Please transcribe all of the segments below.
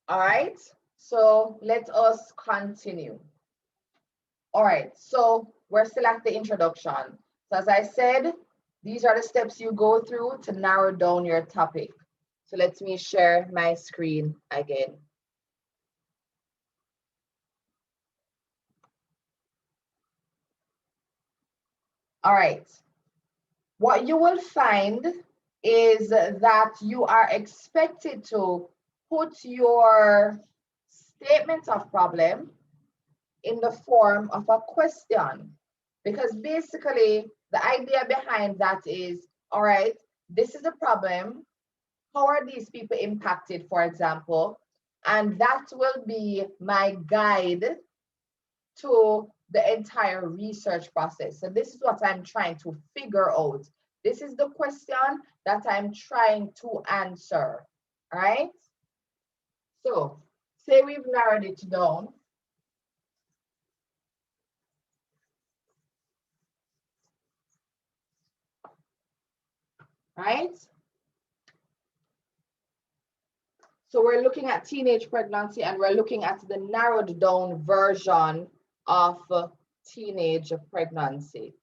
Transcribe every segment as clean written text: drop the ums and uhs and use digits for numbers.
All right, so let us continue. All right, so we're still at the introduction. So as I said, these are the steps you go through to narrow down your topic. So let me share my screen again. All right, what you will find is that you are expected to put your statement of problem in the form of a question, because basically the idea behind that is, all right, this is a problem. How are these people impacted, for example? And that will be my guide to the entire research process. So this is what I'm trying to figure out. This is the question that I'm trying to answer, right? So say we've narrowed it down. Right? So we're looking at teenage pregnancy, and we're looking at the narrowed down version of teenage pregnancy.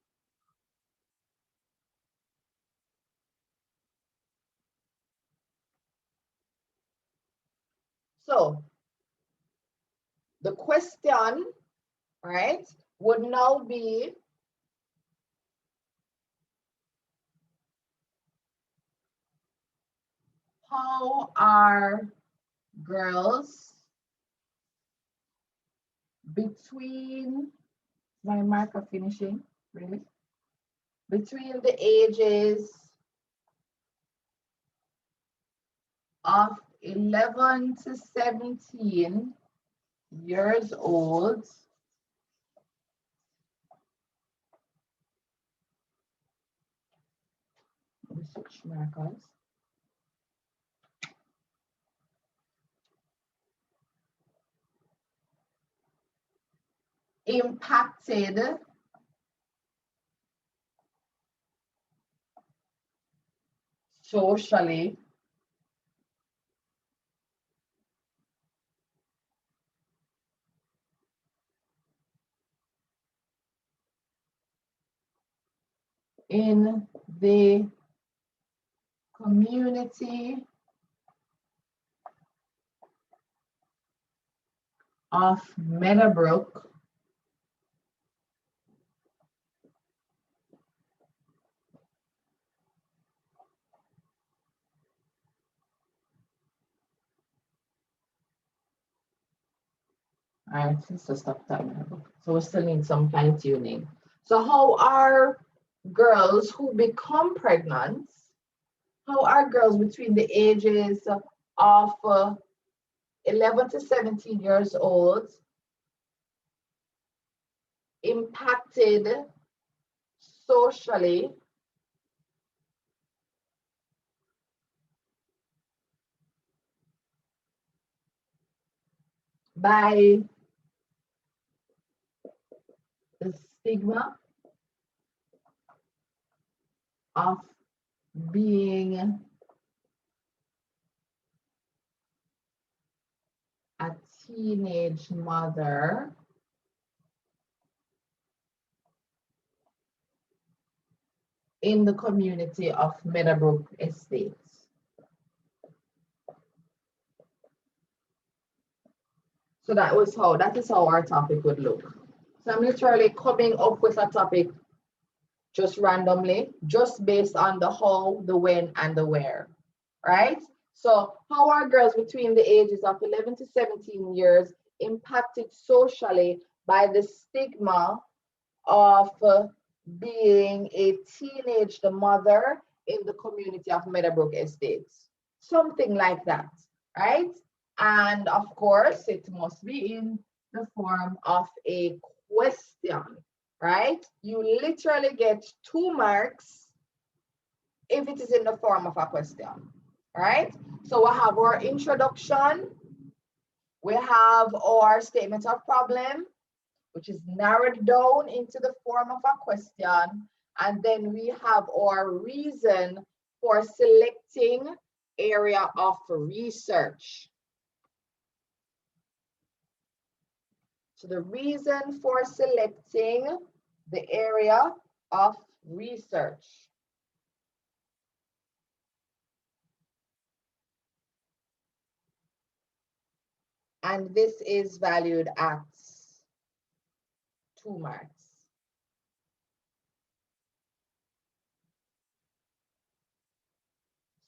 So the question, right, would now be, how are girls between, my marker finishing, really? Between the ages of 11 to 17 years old switch markers. Impacted socially in the community of Meadowbrook All right, let's just stop that now. So we still need some fine tuning. So how are girls who become pregnant, how are girls between the ages of 11 to 17 years old impacted socially by the stigma of being a teenage mother in the community of Meadowbrook Estates. So that is how our topic would look. So I'm literally coming up with a topic just randomly, just based on the how, the when, and the where, right? So how are girls between the ages of 11 to 17 years impacted socially by the stigma of being a teenage mother in the community of Meadowbrook Estates? Something like that, right? And of course, it must be in the form of a question, right? You literally get 2 marks if it is in the form of a question, right? So we have our introduction, we have our statement of problem, which is narrowed down into the form of a question, and then we have our reason for selecting area of research. So the reason for selecting the area of research. And this is valued at 2 marks.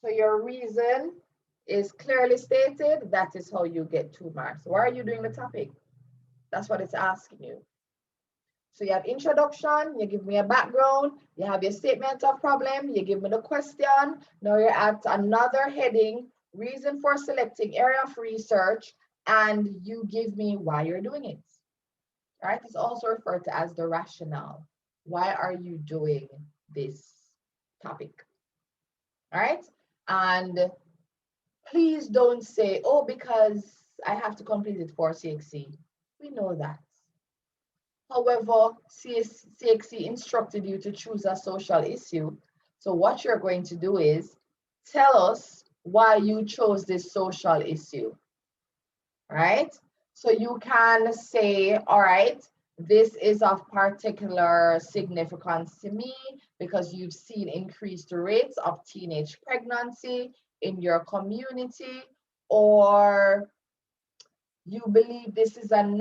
So your reason is clearly stated. That is how you get 2 marks. Why are you doing the topic? That's what it's asking you. So you have introduction, you give me a background, you have your statement of problem, you give me the question. Now you're at another heading, reason for selecting area of research, and you give me why you're doing it. All right, it's also referred to as the rationale. Why are you doing this topic? All right, and please don't say, oh, because I have to complete it for CXC. We know that. However, CXC instructed you to choose a social issue. So what you're going to do is tell us why you chose this social issue, right? So you can say, all right, this is of particular significance to me because you've seen increased rates of teenage pregnancy in your community, or you believe this is an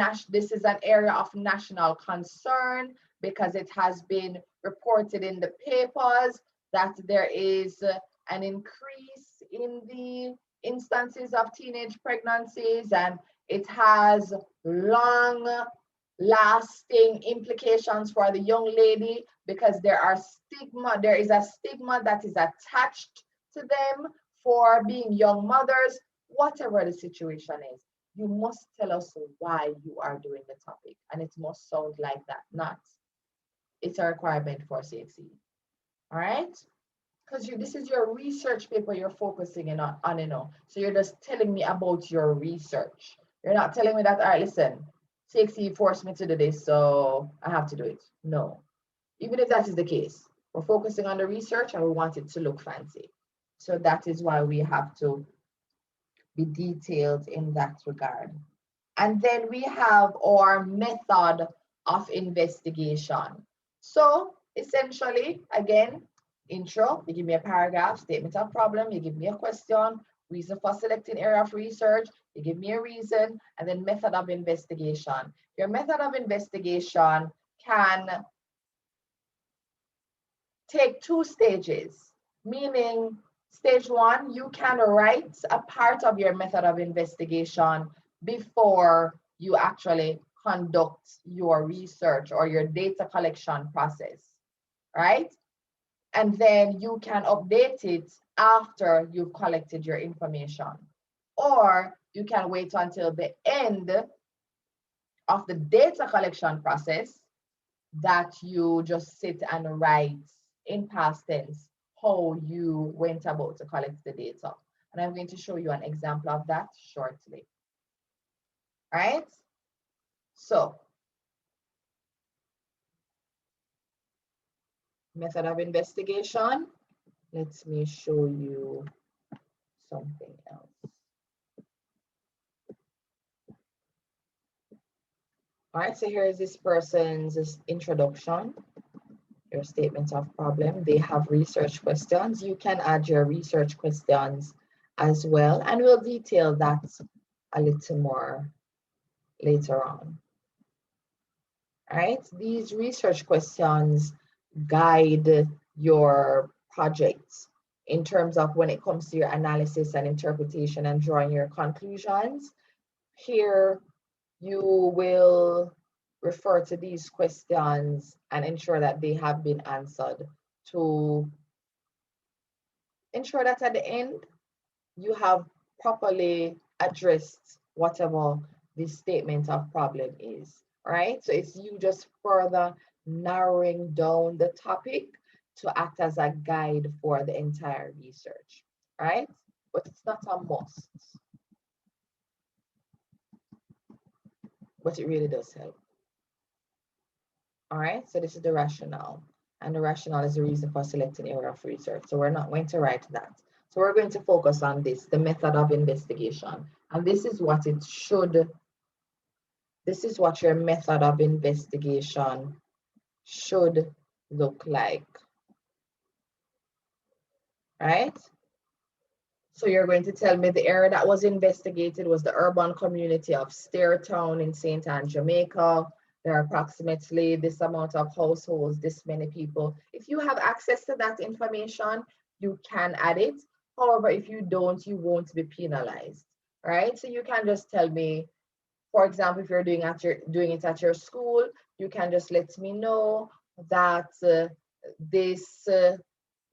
area of national concern because it has been reported in the papers that there is an increase in the instances of teenage pregnancies, and it has long lasting implications for the young lady because there is a stigma that is attached to them for being young mothers. Whatever the situation is, you must tell us why you are doing the topic, and it must sound like that, not it's a requirement for CXC. All right, because this is your research paper you're focusing on, you know, so you're just telling me about your research. You're not telling me that, all right, listen, CXC forced me to do this, so I have to do it. No, even if that is the case, we're focusing on the research and we want it to look fancy. So that is why we have to be detailed in that regard. And then we have our method of investigation. So essentially, again, intro, you give me a paragraph, statement of problem, you give me a question, reason for selecting area of research, you give me a reason, and then method of investigation. Your method of investigation can take 2 stages, meaning stage 1, you can write a part of your method of investigation before you actually conduct your research or your data collection process, right? And then you can update it after you've collected your information. Or you can wait until the end of the data collection process that you just sit and write in past tense how you went about to collect the data. And I'm going to show you an example of that shortly. All right? So, method of investigation. Let me show you something else. All right, so here is this person's introduction, your statement of problem. They have research questions. You can add your research questions as well, and we'll detail that a little more later on. All right, these research questions guide your projects in terms of when it comes to your analysis and interpretation and drawing your conclusions. Here, you will refer to these questions and ensure that they have been answered to ensure that at the end, you have properly addressed whatever the statement of problem is, right? So it's you just further narrowing down the topic to act as a guide for the entire research, right? But it's not a must. But it really does help. All right, so this is the rationale. And the rationale is the reason for selecting area of research. So we're not going to write that. So we're going to focus on this, the method of investigation. And this is what it should this is what your method of investigation should look like, right? So you're going to tell me the area that was investigated was the urban community of Stairtown in St. Anne, Jamaica. There are approximately this amount of households, this many people. If you have access to that information, you can add it. However, if you don't, you won't be penalized, right? So you can just tell me, for example, if you're doing it at your school, you can just let me know that this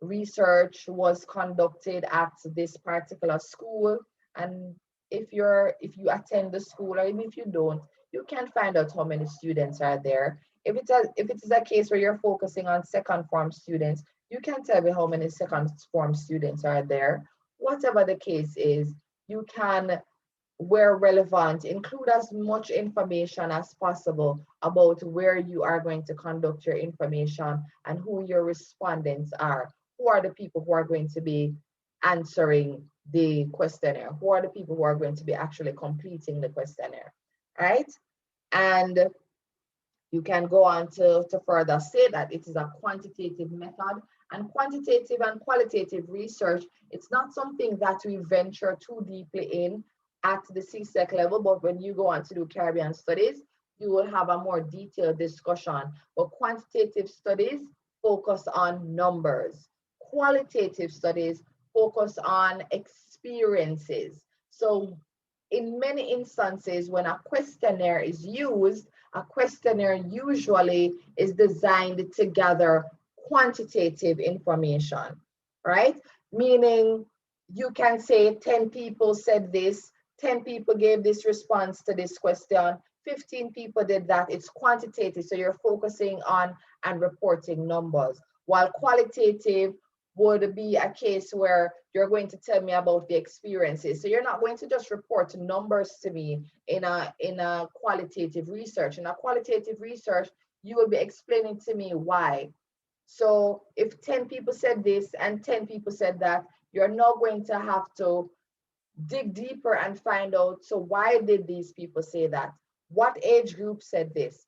research was conducted at this particular school, and if you attend the school, or even if you don't, you can find out how many students are there. If it is a case where you're focusing on second form students, you can tell me how many second form students are there. Whatever the case is, you can, where relevant, include as much information as possible about where you are going to conduct your information and who your respondents are. Who are the people who are going to be answering the questionnaire? Who are the people who are going to be actually completing the questionnaire, right? And you can go on to further say that it is a quantitative method, and quantitative and qualitative research, it's not something that we venture too deeply in at the CSEC level, but when you go on to do Caribbean studies, you will have a more detailed discussion. But quantitative studies focus on numbers. Qualitative studies focus on experiences. So in many instances, when a questionnaire is used, a questionnaire usually is designed to gather quantitative information, right? Meaning you can say 10 people said this, 10 people gave this response to this question, 15 people did that. It's quantitative, so you're focusing on and reporting numbers. While qualitative would be a case where you're going to tell me about the experiences. So you're not going to just report numbers to me in a qualitative research. In a qualitative research, you will be explaining to me why. So if 10 people said this and 10 people said that, you're now going to have to dig deeper and find out, so why did these people say that? What age group said this?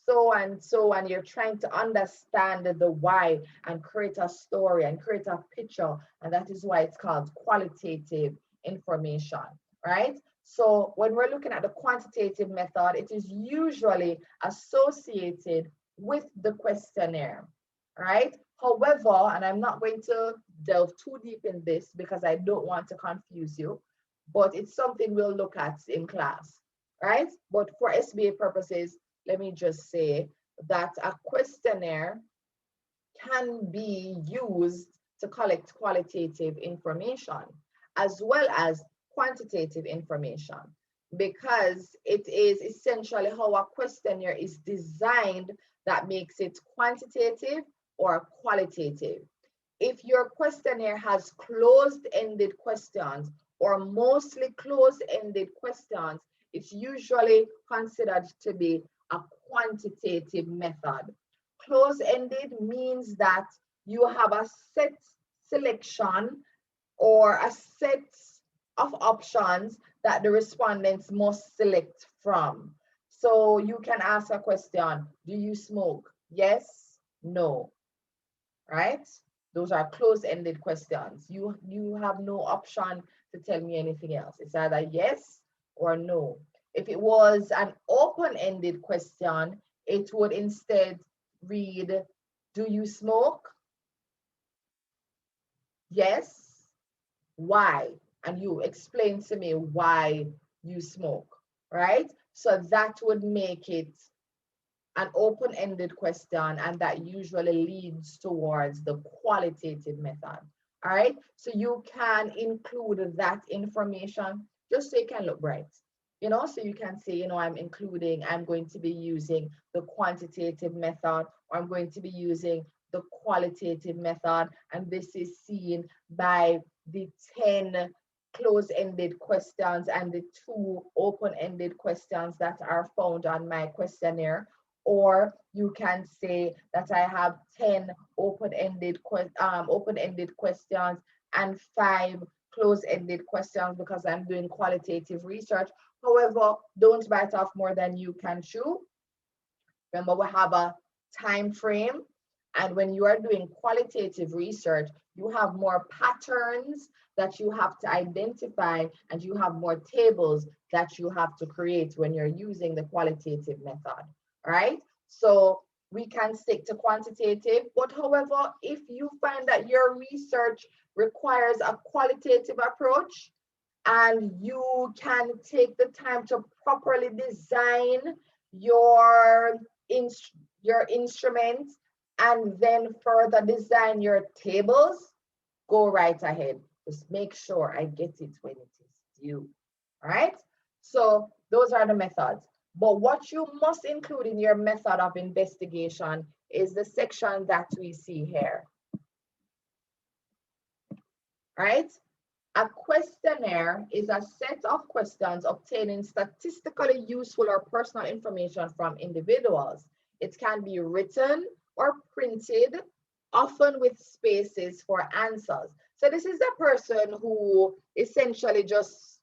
So and so, and you're trying to understand the why and create a story and create a picture, and that is why it's called qualitative information, right? So when we're looking at the quantitative method, it is usually associated with the questionnaire, right? However, and I'm not going to delve too deep in this because I don't want to confuse you, but it's something we'll look at in class, right? But for SBA purposes, let me just say that a questionnaire can be used to collect qualitative information as well as quantitative information, because it is essentially how a questionnaire is designed that makes it quantitative or qualitative. If your questionnaire has closed-ended questions or mostly closed-ended questions, it's usually considered to be a quantitative method. Closed-ended means that you have a set selection or a set of options that the respondents must select from. So you can ask a question, do you smoke? Yes, no, right? Those are closed-ended questions. You have no option to tell me anything else. It's either yes or no. If it was an open-ended question, it would instead read, do you smoke? Yes. Why? And you explain to me why you smoke, right? So that would make it an open-ended question, and that usually leads towards the qualitative method. All right, so you can include that information just so it can look bright. So you can say, I'm going to be using the quantitative method, or I'm going to be using the qualitative method, and this is seen by the 10 close-ended questions and the 2 open-ended questions that are found on my questionnaire. Or you can say that I have 10 open-ended questions and 5 close-ended questions because I'm doing qualitative research. However, don't bite off more than you can chew. Remember, we have a time frame, and when you are doing qualitative research, you have more patterns that you have to identify, and you have more tables that you have to create when you're using the qualitative method, right? So we can stick to quantitative, but however, if you find that your research requires a qualitative approach, and you can take the time to properly design your instruments and then further design your tables, go right ahead. Just make sure I get it when it is due. All right? So those are the methods. But what you must include in your method of investigation is the section that we see here. All right? A questionnaire is a set of questions obtaining statistically useful or personal information from individuals. It can be written or printed, often with spaces for answers. So this is a person who essentially just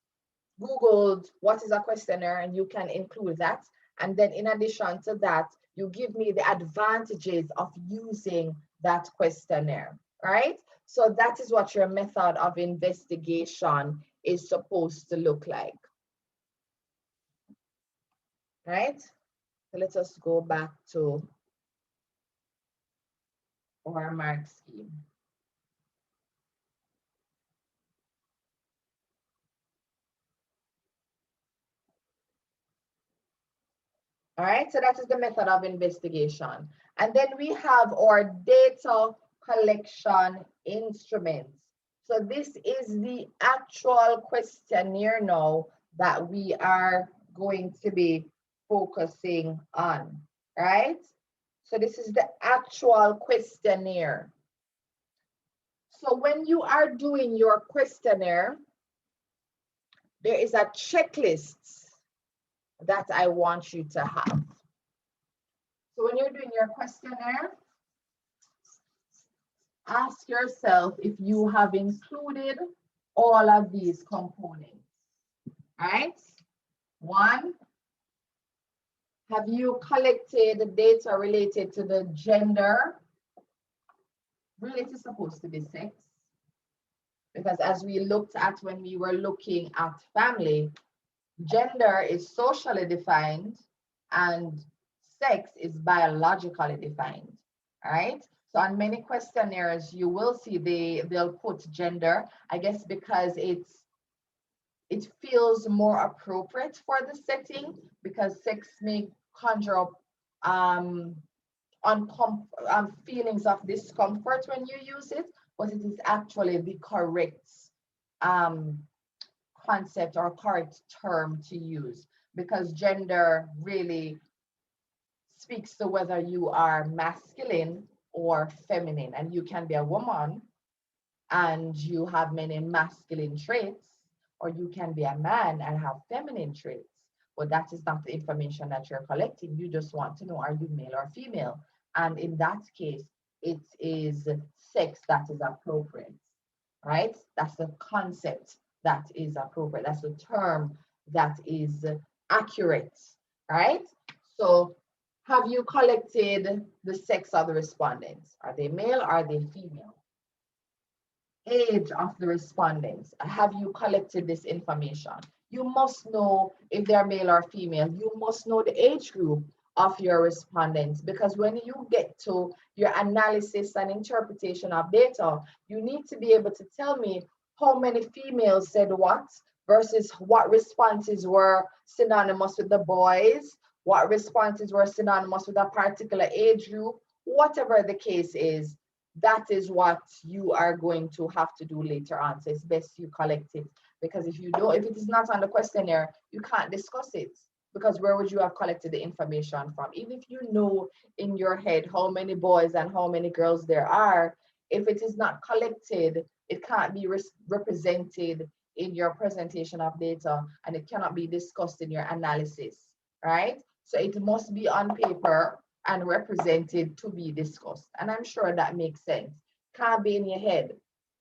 Googled what is a questionnaire, and you can include that. And then in addition to that, you give me the advantages of using that questionnaire, right? So that is what your method of investigation is supposed to look like, right? So let us go back to our mark scheme. All right, so that is the method of investigation. And then we have our data collection instruments. So this is the actual questionnaire now that we are going to be focusing on, right? So this is the actual questionnaire. So when you are doing your questionnaire, there is a checklist that I want you to have. So when you're doing your questionnaire, ask yourself if you have included all of these components, right? One, have you collected data related to the gender? Really, it is supposed to be sex. Because as we looked at when we were looking at family, gender is socially defined and sex is biologically defined, right? So on many questionnaires, you will see they'll put gender, I guess because it feels more appropriate for the setting, because sex may conjure up feelings of discomfort when you use it, but it is actually the correct concept or correct term to use, because gender really speaks to whether you are masculine or feminine, and you can be a woman and you have many masculine traits, or you can be a man and have feminine traits. But that is not the information that you're collecting. You just want to know, are you male or female? And in that case, it is sex that is appropriate, right? That's the concept that is appropriate. That's the term that is accurate, right? So have you collected the sex of the respondents? Are they male? Are they female? Age of the respondents. Have you collected this information? You must know if they're male or female. You must know the age group of your respondents, because when you get to your analysis and interpretation of data, you need to be able to tell me how many females said what versus what responses were synonymous with the boys, what responses were synonymous with a particular age group, whatever the case is. That is what you are going to have to do later on. So it's best you collect it, because if it is not on the questionnaire, you can't discuss it, because where would you have collected the information from? Even if you know in your head how many boys and how many girls there are, if it is not collected, it can't be represented in your presentation of data, and it cannot be discussed in your analysis, right? So it must be on paper and represented to be discussed. And I'm sure that makes sense. Can't be in your head,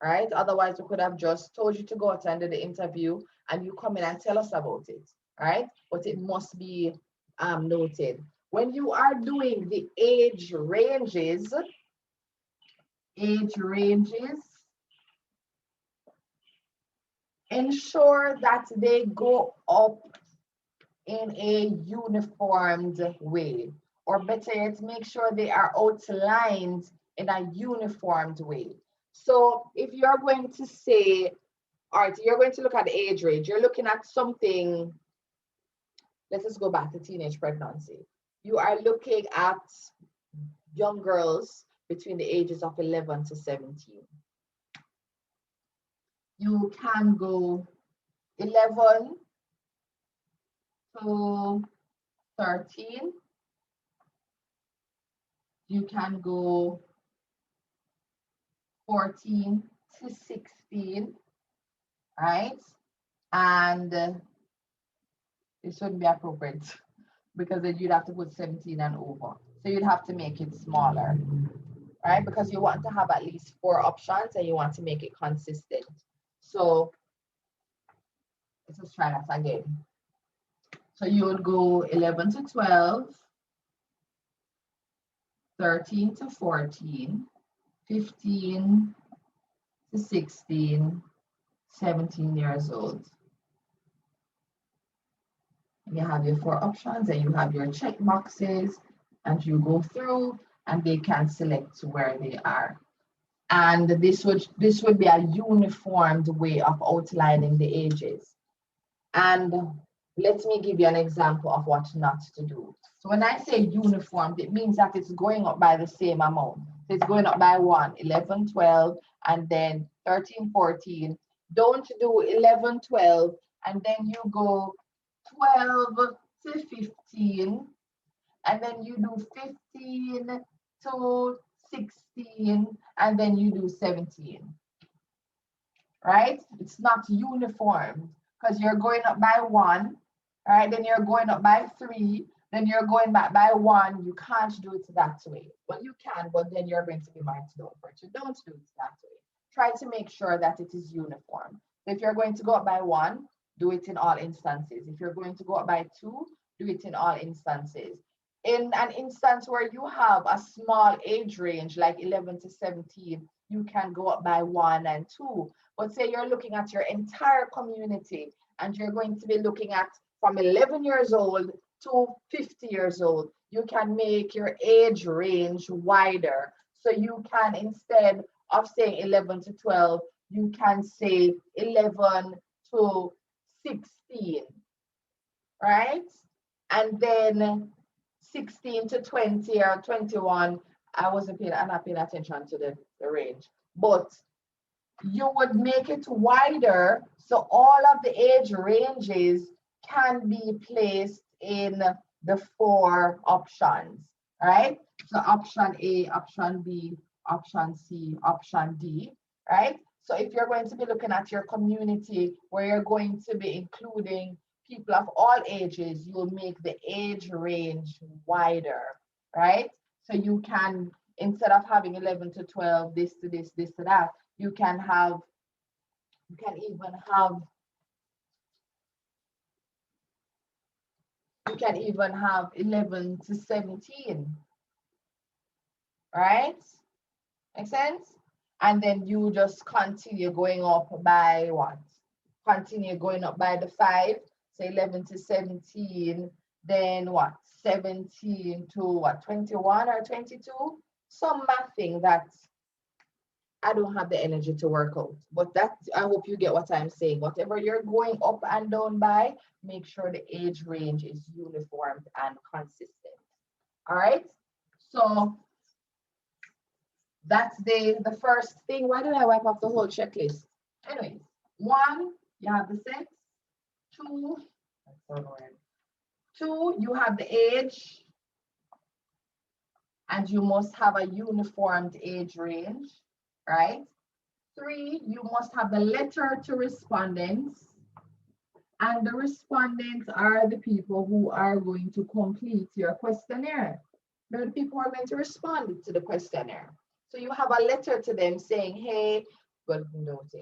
right? Otherwise, we could have just told you to go attend the interview and you come in and tell us about it, right? But it must be noted. When you are doing the age ranges, ensure that they go up in a uniformed way, or better yet, make sure they are outlined in a uniformed way. So if you're going to say, all right, you're going to look at the age range, you're looking at something, let's just go back to teenage pregnancy. You are looking at young girls between the ages of 11 to 17. You can go 11 to 13. You can go 14 to 16, right? And this wouldn't be appropriate because then you'd have to put 17 and over. So you'd have to make it smaller, right? Because you want to have at least 4 options and you want to make it consistent. So let's just try that again. So you would go 11 to 12, 13 to 14, 15 to 16, 17 years old. And you have your 4 options and you have your check boxes and you go through and they can select where they are. And this would be a uniformed way of outlining the ages. And let me give you an example of what not to do. So when I say uniformed, it means that it's going up by the same amount. So it's going up by 1, 11, 12, and then 13, 14. Don't do 11, 12, and then you go 12 to 15, and then you do 15 to 16, and then you do 17, right? It's not uniform because you're going up by 1, right? Then you're going up by 3, then you're going back by 1. You can't do it that way. Well, you can, but then you're going to be marked down for it. So don't do it that way. Try to make sure that it is uniform. If you're going to go up by 1, do it in all instances. If you're going to go up by 2, do it in all instances. In an instance where you have a small age range, like 11 to 17, you can go up by 1 and 2. But say you're looking at your entire community and you're going to be looking at from 11 years old to 50 years old, you can make your age range wider. So you can, instead of saying 11 to 12, you can say 11 to 16, right? And then 16 to 20 or 21, I'm not paying attention to the range, but you would make it wider so all of the age ranges can be placed in the 4 options, right? So option A, option B, option C, option D, right? So if you're going to be looking at your community where you're going to be including people of all ages, you'll make the age range wider, right? So you can, instead of having 11 to 12, this to this, this to that, you can even have 11 to 17, right? Make sense? And then you just continue going up by what? Continue going up by the 5, so 11 to 17, then what? 17 to what? 21 or 22? Some mathing that I don't have the energy to work out. But that, I hope you get what I'm saying. Whatever you're going up and down by, make sure the age range is uniform and consistent. All right? So that's the first thing. Why did I wipe off the whole checklist? Anyways, 1, you have the sex. 2, that's so annoying. 2, you have the age, and you must have a uniformed age range, right? 3, you must have the letter to respondents, and the respondents are the people who are going to complete your questionnaire. They're the people who are going to respond to the questionnaire. So you have a letter to them saying, hey, Good note.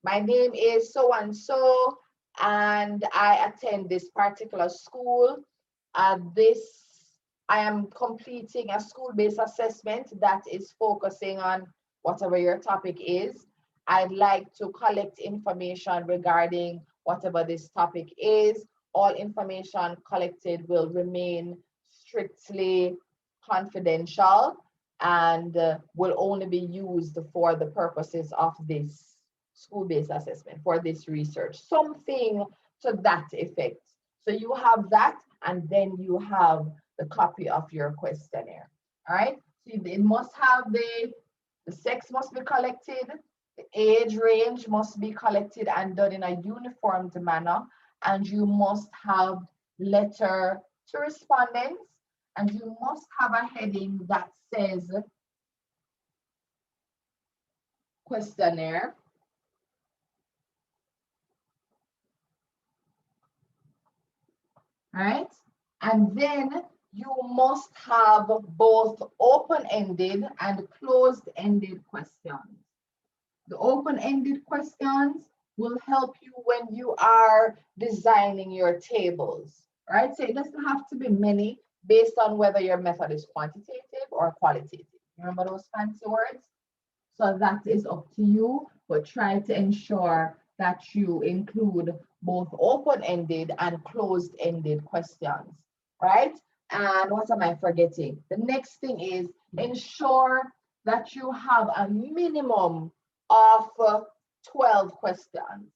My name is so and so, and I attend this particular school. I am completing a school-based assessment that is focusing on whatever your topic is. I'd like to collect information regarding whatever this topic is. All information collected will remain strictly confidential and will only be used for the purposes of this school-based assessment, for this research, something to that effect. So you have that, and then you have the copy of your questionnaire. All right. So it must have the sex must be collected, the age range must be collected and done in a uniformed manner, and you must have letter to respondents, and you must have a heading that says questionnaire. All right. And then you must have both open-ended and closed-ended questions. The open-ended questions will help you when you are designing your tables, right? So it doesn't have to be many based on whether your method is quantitative or qualitative. Remember those fancy words? So that is up to you, but try to ensure that you include both open-ended and closed-ended questions, right? And what am I forgetting? The next thing is ensure that you have a minimum of 12 questions.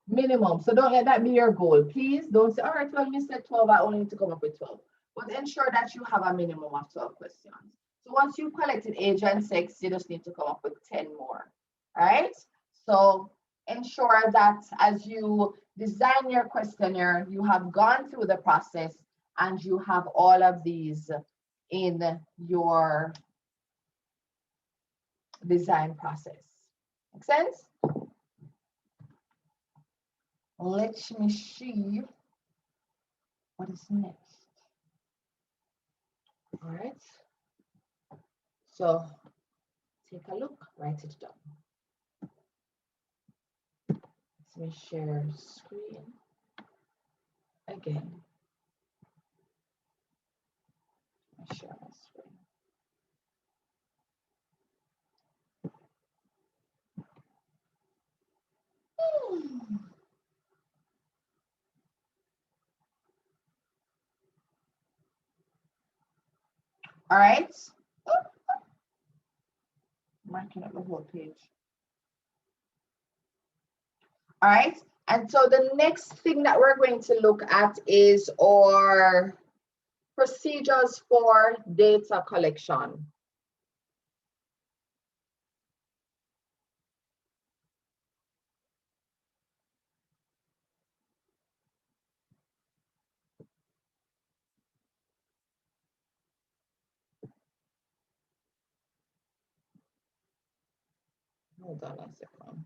Minimum. So don't let that be your goal. Please don't say, all right, well, you said 12, I only need to come up with 12. But ensure that you have a minimum of 12 questions. So once you've collected age and sex, you just need to come up with 10 more. All right? So ensure that as you design your questionnaire, you have gone through the process and you have all of these in your design process. Make sense? Let me see what is next. All right. So take a look, write it down. Let me share screen again. Let me share my screen. All right. Marking up the whole page. All right. And so the next thing that we're going to look at is our procedures for data collection. Hold on a second.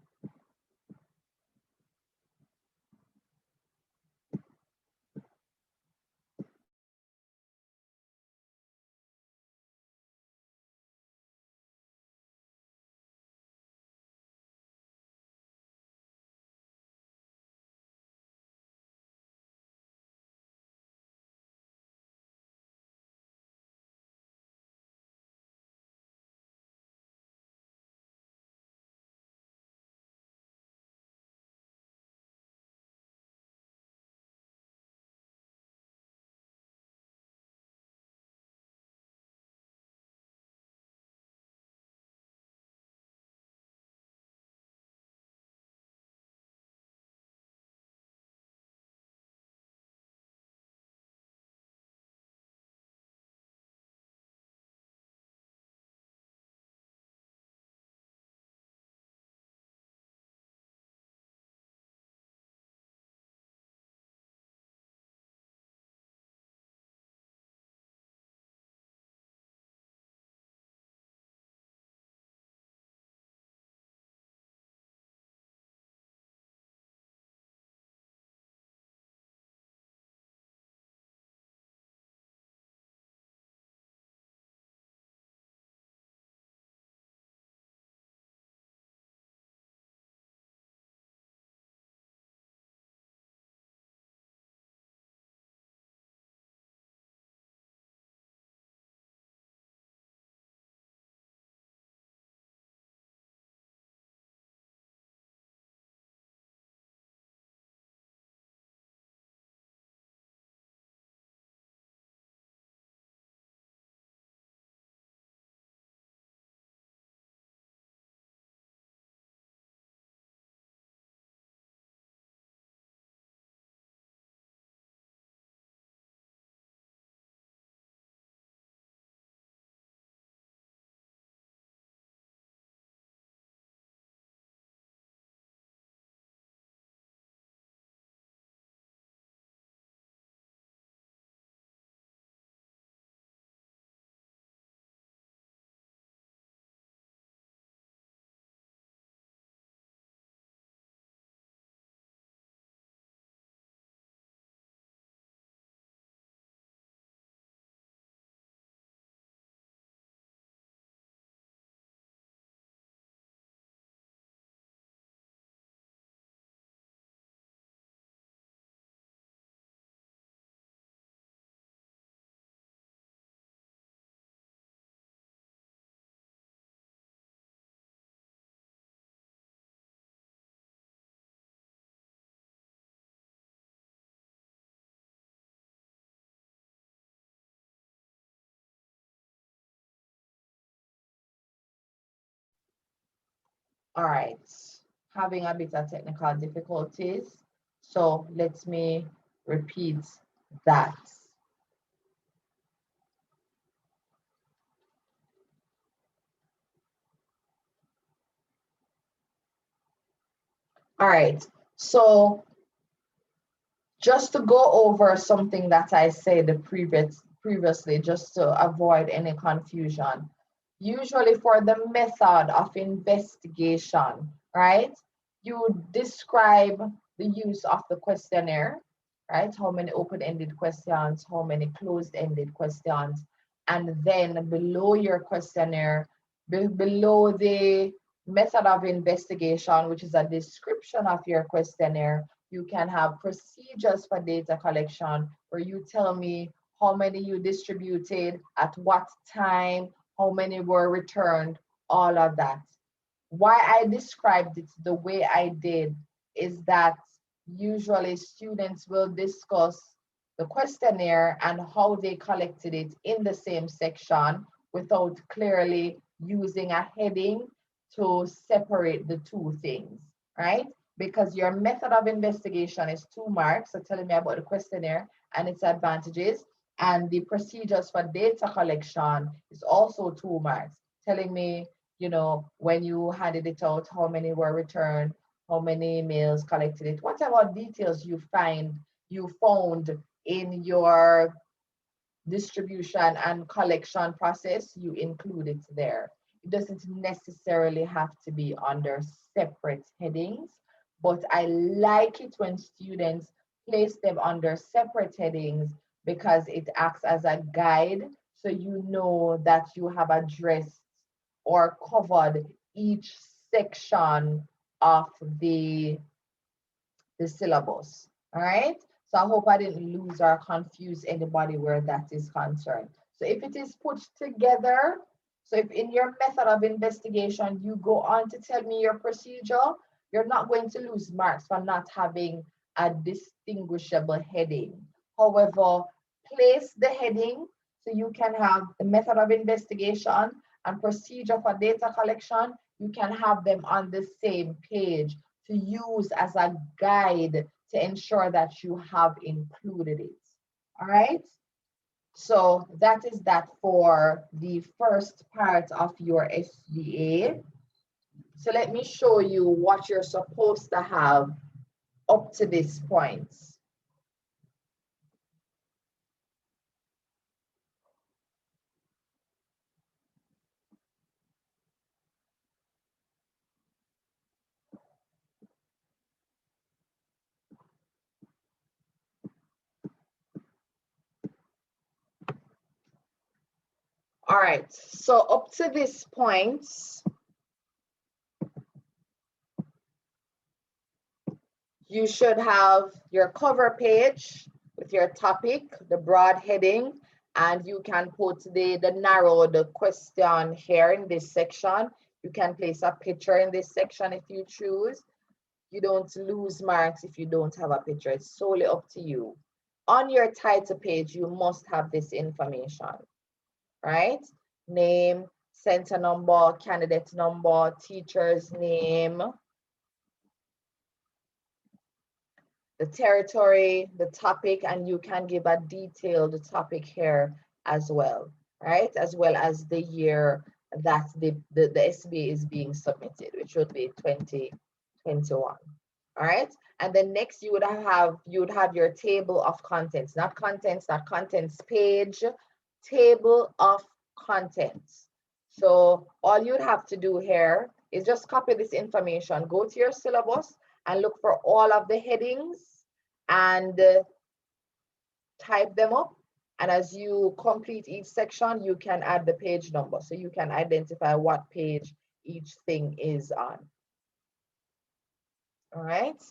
All right, having a bit of technical difficulties. So let me repeat that. All right, so just to go over something that I said previously, just to avoid any confusion. Usually for the method of investigation, right? You describe the use of the questionnaire, right? How many open-ended questions, how many closed-ended questions, and then below your questionnaire, below the method of investigation, which is a description of your questionnaire, you can have procedures for data collection where you tell me how many you distributed, at what time, how many were returned, all of that. Why I described it the way I did is that usually students will discuss the questionnaire and how they collected it in the same section without clearly using a heading to separate the two things, right? Because your method of investigation is 2 marks, so telling me about the questionnaire and its advantages, and the procedures for data collection is also 2 marks, telling me, you know, when you handed it out, how many were returned, how many emails collected it, whatever details you found in your distribution and collection process, you include it there. It doesn't necessarily have to be under separate headings, but I like it when students place them under separate headings because it acts as a guide, so you know that you have addressed or covered each section of the syllabus. All right. So I hope I didn't lose or confuse anybody where that is concerned. So if it is put together, so if in your method of investigation, you go on to tell me your procedure, you're not going to lose marks for not having a distinguishable heading. However, place the heading so you can have the method of investigation and procedure for data collection, you can have them on the same page to use as a guide to ensure that you have included it. All right. So that is that for the first part of your SBA. So let me show you what you're supposed to have up to this point. All right, so up to this point, you should have your cover page with your topic, the broad heading, and you can put the narrowed question here in this section. You can place a picture in this section if you choose. You don't lose marks if you don't have a picture. It's solely up to you. On your title page, you must have this information, right? Name, center number, candidate number, teacher's name, the territory, the topic, and you can give a detailed topic here as well, right? As well as the year that the SBA is being submitted, which would be 2021. All right. And then next you would have your table of contents, not contents page, table of contents. So all you'd have to do here is just copy this information, go to your syllabus and look for all of the headings and type them up. And as you complete each section, you can add the page number so you can identify what page each thing is on. All right.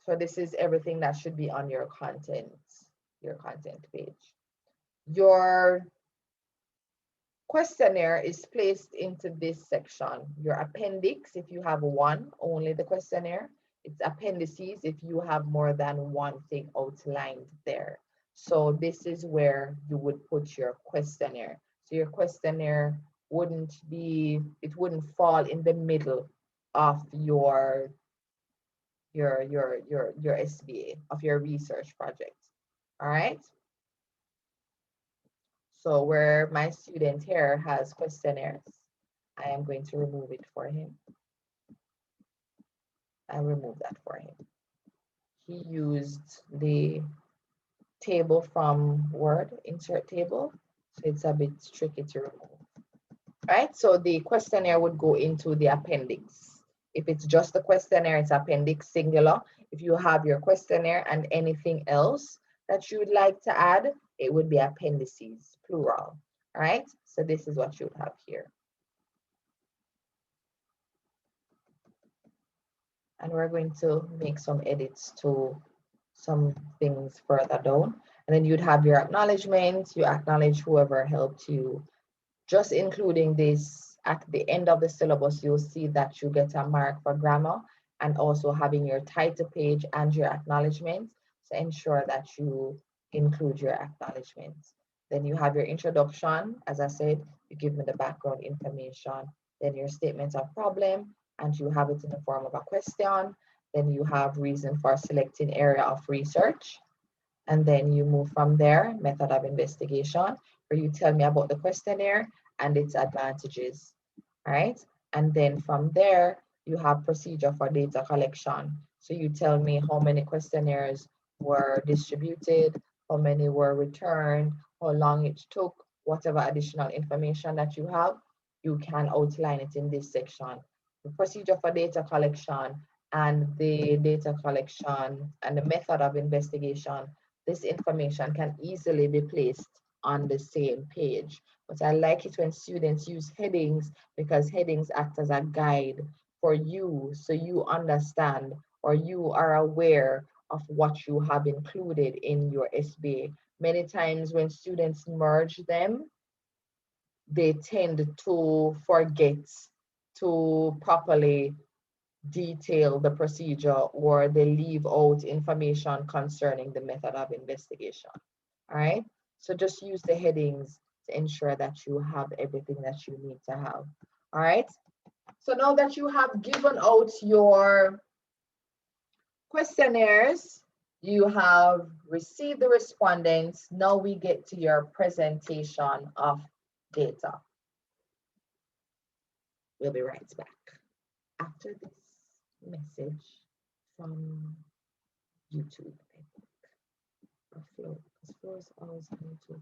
So this is everything that should be on your content page. Your questionnaire is placed into this section. Your appendix, if you have one, only the questionnaire. It's appendices if you have more than one thing outlined there. So this is where you would put your questionnaire. So your questionnaire wouldn't fall in the middle of your SBA, of your research project. All right. So where my student here has questionnaires, I am going to remove it for him. I remove that for him. He used the table from Word, insert table, so it's a bit tricky to remove. Right, so the questionnaire would go into the appendix. If it's just the questionnaire, it's appendix singular. If you have your questionnaire and anything else that you would like to add, it would be appendices, plural. All right, so this is what you would have here. And we're going to make some edits to some things further down. And then you'd have your acknowledgements. You acknowledge whoever helped you. Just including this at the end of the syllabus, you'll see that you get a mark for grammar and also having your title page and your acknowledgements. So ensure that you include your acknowledgements. Then you have your introduction. As I said, you give me the background information, then your statement of problem, and you have it in the form of a question. Then you have reason for selecting area of research. And then you move from there, method of investigation, where you tell me about the questionnaire and its advantages, all right? And then from there, you have procedure for data collection. So you tell me how many questionnaires were distributed, how many were returned, how long it took, whatever additional information that you have, you can outline it in this section. The procedure for data collection and the data collection and the method of investigation, this information can easily be placed on the same page. But I like it when students use headings because headings act as a guide for you so you understand or you are aware of what you have included in your SBA. Many times when students merge them, they tend to forget to properly detail the procedure or they leave out information concerning the method of investigation. All right, so just use the headings to ensure that you have everything that you need to have. All right, so now that you have given out your questionnaires, you have received the respondents, now we get to your presentation of data. We'll be right back after this message from YouTube. Or Flow, because Flow is always on YouTube.